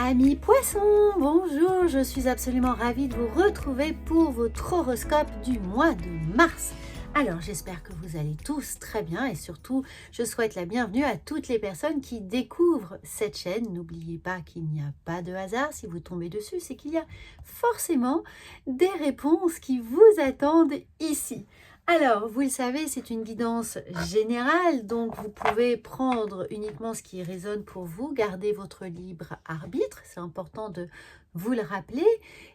Amis poissons, bonjour, je suis absolument ravie de vous retrouver pour votre horoscope du mois de mars. Alors j'espère que vous allez tous très bien et surtout je souhaite la bienvenue à toutes les personnes qui découvrent cette chaîne. N'oubliez pas qu'il n'y a pas de hasard, si vous tombez dessus c'est qu'il y a forcément des réponses qui vous attendent ici. Alors, vous le savez, c'est une guidance générale, donc vous pouvez prendre uniquement ce qui résonne pour vous, garder votre libre arbitre, c'est important de vous le rappeler,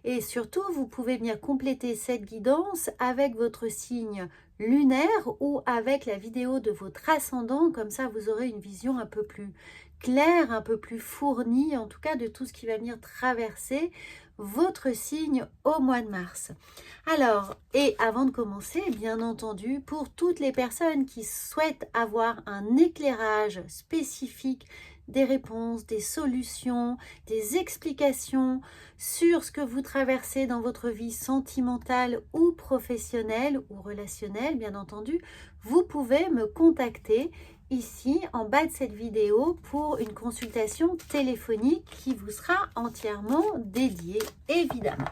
et surtout, vous pouvez bien compléter cette guidance avec votre signe lunaire ou avec la vidéo de votre ascendant, comme ça vous aurez une vision un peu plus claire, un peu plus fournie, en tout cas de tout ce qui va venir traverser votre signe au mois de mars. Alors, et avant de commencer, bien entendu, pour toutes les personnes qui souhaitent avoir un éclairage spécifique, des réponses, des solutions, des explications sur ce que vous traversez dans votre vie sentimentale ou professionnelle ou relationnelle, bien entendu, vous pouvez me contacter ici en bas de cette vidéo pour une consultation téléphonique qui vous sera entièrement dédiée, évidemment.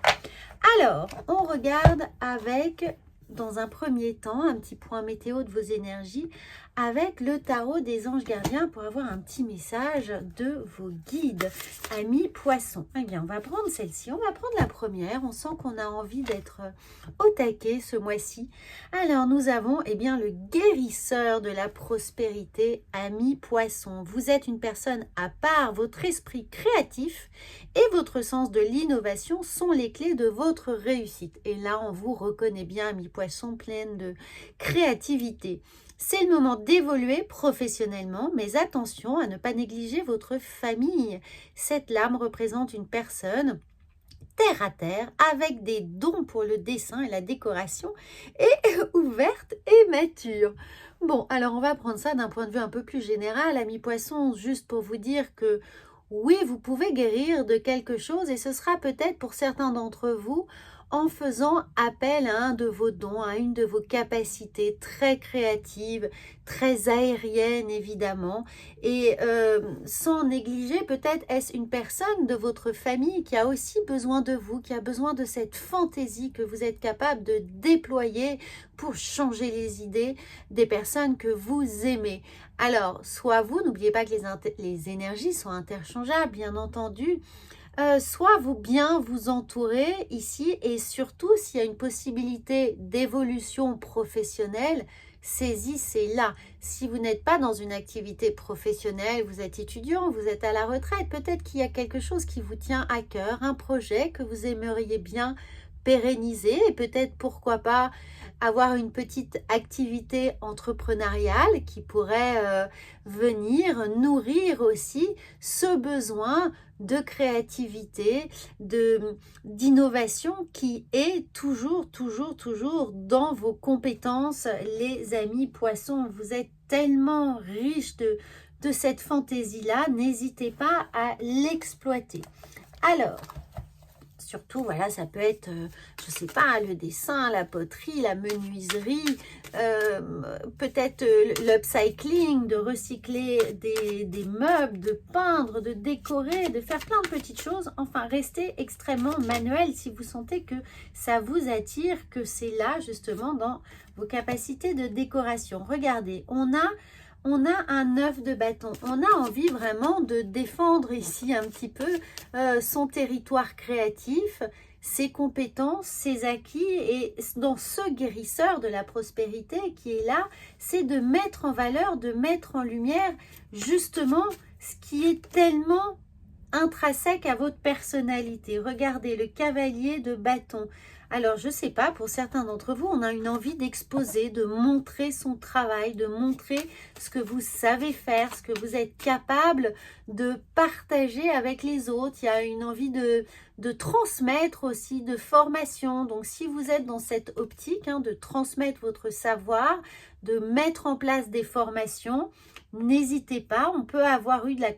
Alors, on regarde avec, dans un premier temps, un petit point météo de vos énergies avec le tarot des anges gardiens pour avoir un petit message de vos guides, amis poissons. Eh bien, on va prendre celle-ci, on va prendre la première. On sent qu'on a envie d'être au taquet ce mois-ci. Alors, nous avons bien le guérisseur de la prospérité, amis poissons. Vous êtes une personne à part, votre esprit créatif et votre sens de l'innovation sont les clés de votre réussite. Et là, on vous reconnaît bien, amis poissons, pleine de créativité. C'est le moment d'évoluer professionnellement, mais attention à ne pas négliger votre famille. Cette lame représente une personne terre à terre, avec des dons pour le dessin et la décoration, et ouverte et mature. Bon, alors on va prendre ça d'un point de vue un peu plus général, amis poissons, juste pour vous dire que oui, vous pouvez guérir de quelque chose, et ce sera peut-être pour certains d'entre vous en faisant appel à un de vos dons, à une de vos capacités très créatives, très aériennes évidemment, et sans négliger peut-être est-ce une personne de votre famille qui a aussi besoin de vous, qui a besoin de cette fantaisie que vous êtes capable de déployer pour changer les idées des personnes que vous aimez. Alors, soit vous, n'oubliez pas que les énergies sont interchangeables, bien entendu, soit vous bien vous entourez ici, et surtout s'il y a une possibilité d'évolution professionnelle, saisissez-la. Si vous n'êtes pas dans une activité professionnelle, vous êtes étudiant, vous êtes à la retraite, peut-être qu'il y a quelque chose qui vous tient à cœur, un projet que vous aimeriez bien pérenniser, et peut-être pourquoi pas avoir une petite activité entrepreneuriale qui pourrait venir nourrir aussi ce besoin de créativité, d'innovation qui est toujours dans vos compétences, les amis poissons. Vous êtes tellement riches de cette fantaisie-là, n'hésitez pas à l'exploiter. Alors, surtout, voilà, ça peut être, je sais pas, le dessin, la poterie, la menuiserie, peut-être l'upcycling, de recycler des meubles, de peindre, de décorer, de faire plein de petites choses. Enfin, restez extrêmement manuel si vous sentez que ça vous attire, que c'est là justement dans vos capacités de décoration. Regardez, on a un 9 de bâton. On a envie vraiment de défendre ici un petit peu son territoire créatif, ses compétences, ses acquis. Et dans ce guérisseur de la prospérité qui est là, c'est de mettre en valeur, de mettre en lumière justement ce qui est tellement intrinsèque à votre personnalité. Regardez le cavalier de bâton. Alors, je ne sais pas, pour certains d'entre vous, on a une envie d'exposer, de montrer son travail, de montrer ce que vous savez faire, ce que vous êtes capable de partager avec les autres. Il y a une envie de transmettre aussi, de formation. Donc, si vous êtes dans cette optique de transmettre votre savoir, de mettre en place des formations, n'hésitez pas. On peut avoir eu de la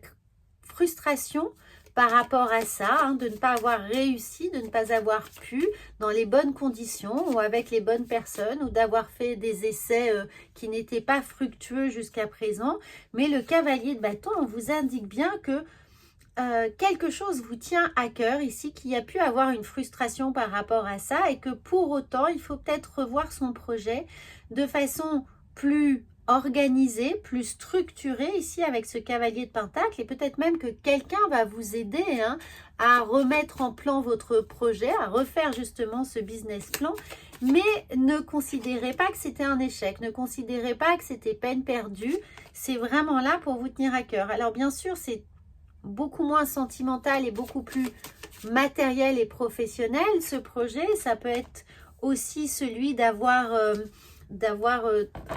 frustration par rapport à ça, de ne pas avoir réussi, de ne pas avoir pu dans les bonnes conditions ou avec les bonnes personnes, ou d'avoir fait des essais qui n'étaient pas fructueux jusqu'à présent. Mais le cavalier de bâton, on vous indique bien que quelque chose vous tient à cœur ici, qu'il y a pu avoir une frustration par rapport à ça et que pour autant, il faut peut-être revoir son projet de façon plus organisée, plus structurée ici avec ce cavalier de pentacle et peut-être même que quelqu'un va vous aider à remettre en plan votre projet, à refaire justement ce business plan, mais ne considérez pas que c'était un échec, ne considérez pas que c'était peine perdue, c'est vraiment là pour vous tenir à cœur. Alors bien sûr, c'est beaucoup moins sentimental et beaucoup plus matériel et professionnel ce projet. Ça peut être aussi celui d'avoir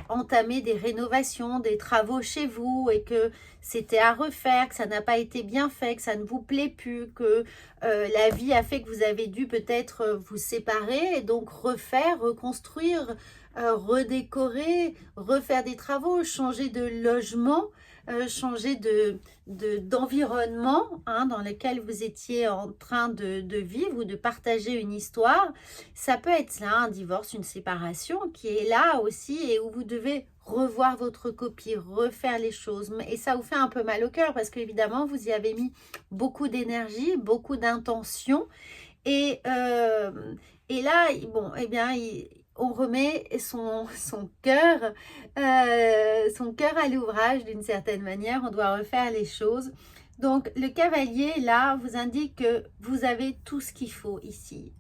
entamé des rénovations, des travaux chez vous et que c'était à refaire, que ça n'a pas été bien fait, que ça ne vous plaît plus, que la vie a fait que vous avez dû peut-être vous séparer et donc refaire, reconstruire, redécorer, refaire des travaux, changer de logement, changer d'environnement dans lequel vous étiez en train de vivre ou de partager une histoire. Ça peut être là un divorce, une séparation qui est là aussi et où vous devez revoir votre copie, refaire les choses. Et ça vous fait un peu mal au cœur parce qu'évidemment, vous y avez mis beaucoup d'énergie, beaucoup d'intention. Et là, bon, eh bien, on remet son cœur à l'ouvrage d'une certaine manière. On doit refaire les choses. Donc, le cavalier, là, vous indique que vous avez tout ce qu'il faut ici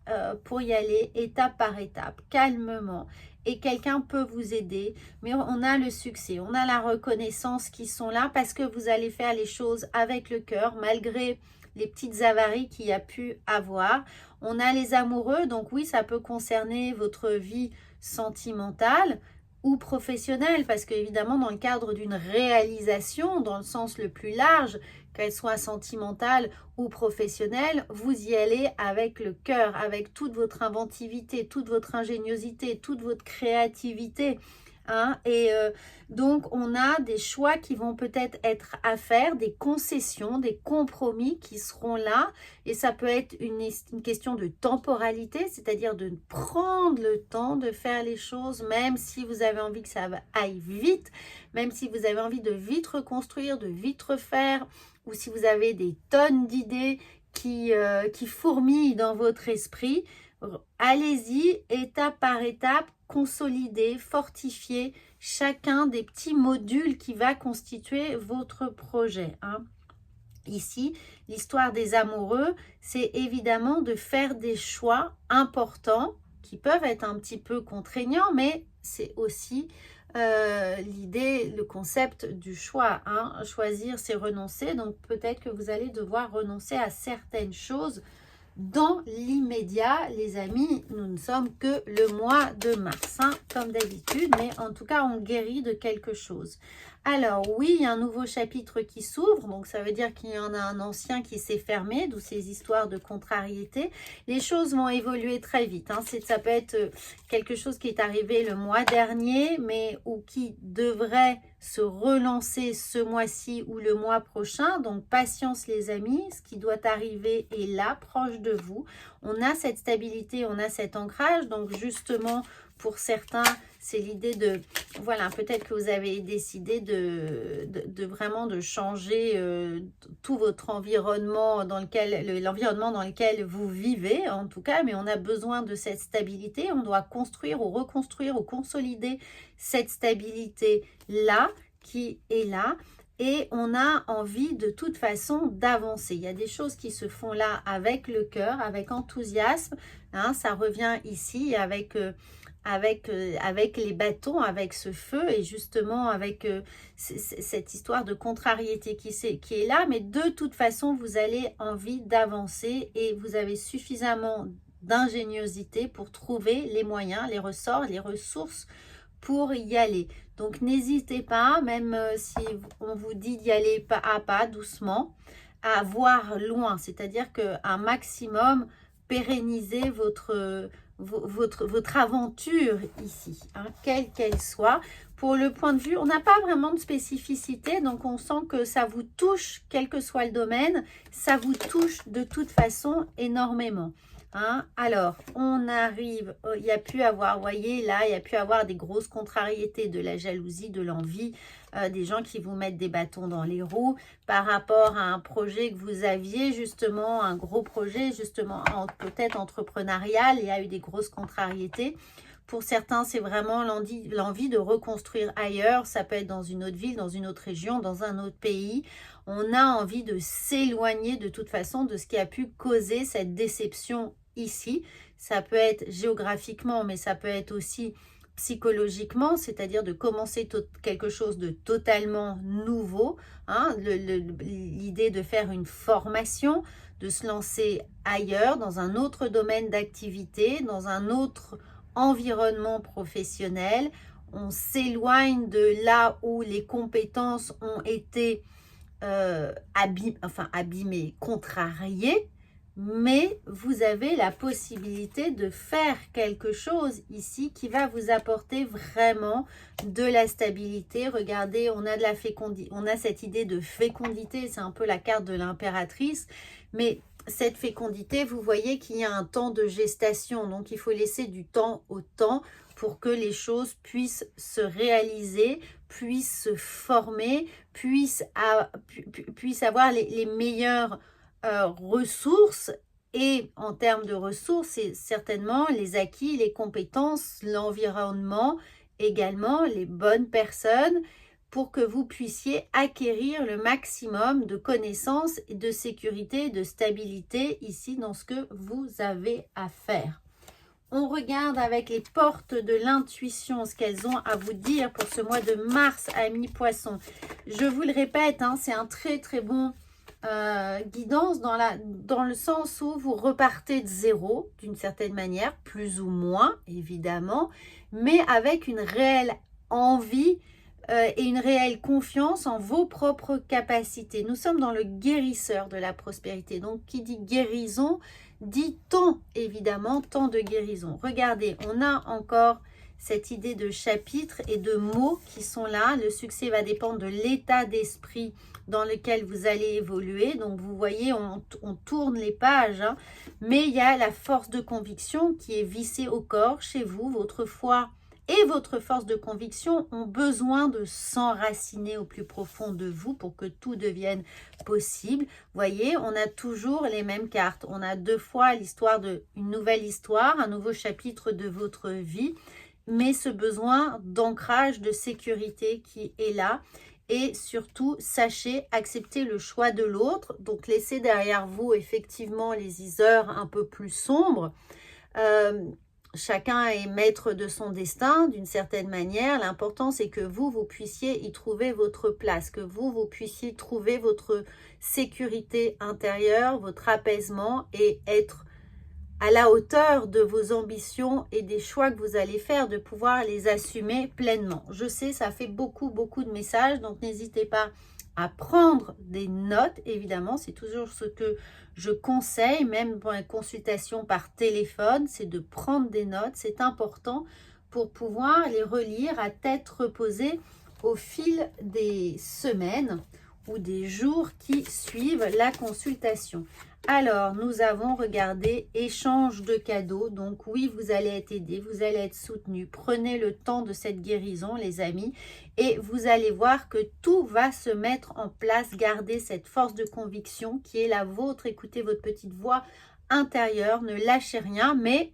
pour y aller étape par étape, calmement. Et quelqu'un peut vous aider, mais on a le succès, on a la reconnaissance qui sont là parce que vous allez faire les choses avec le cœur, malgré les petites avaries qu'il y a pu avoir. On a les amoureux, donc oui, ça peut concerner votre vie sentimentale ou professionnelle, parce qu'évidemment, dans le cadre d'une réalisation, dans le sens le plus large, qu'elle soit sentimentale ou professionnelle, vous y allez avec le cœur, avec toute votre inventivité, toute votre ingéniosité, toute votre créativité. Donc, on a des choix qui vont peut-être être à faire, des concessions, des compromis qui seront là. Et ça peut être une question de temporalité, c'est-à-dire de prendre le temps de faire les choses, même si vous avez envie que ça aille vite, même si vous avez envie de vite reconstruire, de vite refaire, ou si vous avez des tonnes d'idées qui fourmillent dans votre esprit. Allez-y, étape par étape, consolider, fortifier chacun des petits modules qui va constituer votre projet. Ici, l'histoire des amoureux, c'est évidemment de faire des choix importants qui peuvent être un petit peu contraignants, mais c'est aussi l'idée, le concept du choix. Choisir, c'est renoncer. Donc, peut-être que vous allez devoir renoncer à certaines choses dans l'immédiat, les amis. Nous ne sommes que le mois de mars, comme d'habitude, mais en tout cas, on guérit de quelque chose. Alors oui, il y a un nouveau chapitre qui s'ouvre, donc ça veut dire qu'il y en a un ancien qui s'est fermé, d'où ces histoires de contrariété. Les choses vont évoluer très vite. Ça peut être quelque chose qui est arrivé le mois dernier, mais ou qui devrait se relancer ce mois-ci ou le mois prochain. Donc patience les amis, ce qui doit arriver est là, proche de vous. On a cette stabilité, on a cet ancrage, donc justement pour certains, c'est l'idée de, voilà, peut-être que vous avez décidé de vraiment de changer tout votre environnement dans lequel, l'environnement dans lequel vous vivez, en tout cas, mais on a besoin de cette stabilité. On doit construire ou reconstruire ou consolider cette stabilité-là qui est là. Et on a envie de toute façon d'avancer. Il y a des choses qui se font là avec le cœur, avec enthousiasme. Ça revient ici avec les bâtons, avec ce feu et justement avec cette histoire de contrariété qui est là. Mais de toute façon, vous avez envie d'avancer et vous avez suffisamment d'ingéniosité pour trouver les moyens, les ressorts, les ressources pour y aller. Donc, n'hésitez pas, même si on vous dit d'y aller pas à pas, doucement, à voir loin. C'est-à-dire qu'un maximum, pérenniser votre aventure ici, quelle qu'elle soit. Pour le point de vue, on n'a pas vraiment de spécificité, donc on sent que ça vous touche, quel que soit le domaine, ça vous touche de toute façon énormément. Hein. Alors, on arrive, il y a pu avoir, vous voyez, là, il y a pu avoir des grosses contrariétés, de la jalousie, de l'envie, des gens qui vous mettent des bâtons dans les roues par rapport à un projet que vous aviez, justement, un gros projet, justement, peut-être entrepreneurial. Il y a eu des grosses contrariétés. Pour certains, c'est vraiment l'envie de reconstruire ailleurs. Ça peut être dans une autre ville, dans une autre région, dans un autre pays. On a envie de s'éloigner de toute façon de ce qui a pu causer cette déception ici. Ça peut être géographiquement, mais ça peut être aussi psychologiquement, c'est-à-dire de commencer quelque chose de totalement nouveau. Hein, l'idée de faire une formation, de se lancer ailleurs, dans un autre domaine d'activité, dans un autre environnement professionnel. On s'éloigne de là où les compétences ont été abîmées, contrariées, mais vous avez la possibilité de faire quelque chose ici qui va vous apporter vraiment de la stabilité. Regardez, on a de la fécondité, on a cette idée de fécondité, c'est un peu la carte de l'impératrice, mais cette fécondité, vous voyez qu'il y a un temps de gestation, donc il faut laisser du temps au temps pour que les choses puissent se réaliser, puissent se former, puissent avoir les meilleures ressources. Et en termes de ressources, c'est certainement les acquis, les compétences, l'environnement, également les bonnes personnes, pour que vous puissiez acquérir le maximum de connaissances, de sécurité, de stabilité ici dans ce que vous avez à faire. On regarde avec les portes de l'intuition ce qu'elles ont à vous dire pour ce mois de mars, amis poissons. Je vous le répète, hein, c'est un très très bon guidance dans le sens où vous repartez de zéro d'une certaine manière, plus ou moins évidemment, mais avec une réelle envie et une réelle confiance en vos propres capacités. Nous sommes dans le guérisseur de la prospérité. Donc, qui dit guérison, dit temps, évidemment, temps de guérison. Regardez, on a encore cette idée de chapitre et de mots qui sont là. Le succès va dépendre de l'état d'esprit dans lequel vous allez évoluer. Donc, vous voyez, on tourne les pages, hein, mais il y a la force de conviction qui est vissée au corps chez vous. Votre foi et votre force de conviction ont besoin de s'enraciner au plus profond de vous pour que tout devienne possible. Vous voyez, on a toujours les mêmes cartes. On a deux fois une nouvelle histoire, un nouveau chapitre de votre vie, mais ce besoin d'ancrage, de sécurité qui est là. Et surtout, sachez accepter le choix de l'autre. Donc, laissez derrière vous effectivement les heures un peu plus sombres. Chacun est maître de son destin d'une certaine manière. L'important, c'est que vous puissiez y trouver votre place, que vous puissiez trouver votre sécurité intérieure, votre apaisement et être à la hauteur de vos ambitions et des choix que vous allez faire, de pouvoir les assumer pleinement. Je sais, ça fait beaucoup de messages, donc n'hésitez pas à prendre des notes, évidemment, c'est toujours ce que je conseille, même pour une consultation par téléphone, c'est de prendre des notes, c'est important pour pouvoir les relire à tête reposée au fil des semaines ou des jours qui suivent la consultation. Alors, nous avons regardé échange de cadeaux. Donc oui, vous allez être aidé, vous allez être soutenu. Prenez le temps de cette guérison, les amis, et vous allez voir que tout va se mettre en place. Gardez cette force de conviction qui est la vôtre. Écoutez votre petite voix intérieure, ne lâchez rien, mais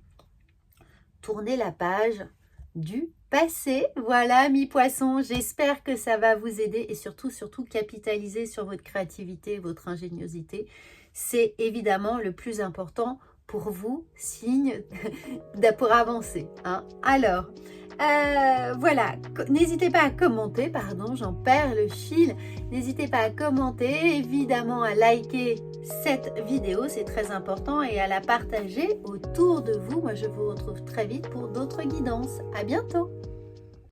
tournez la page du passé. Voilà, mes poissons, j'espère que ça va vous aider et surtout capitaliser sur votre créativité, votre ingéniosité. C'est évidemment le plus important pour vous, signe pour avancer. Hein. Alors, voilà, n'hésitez pas à commenter, pardon, j'en perds le fil. N'hésitez pas à commenter, évidemment à liker cette vidéo, c'est très important, et à la partager autour de vous. Moi, je vous retrouve très vite pour d'autres guidances. À bientôt!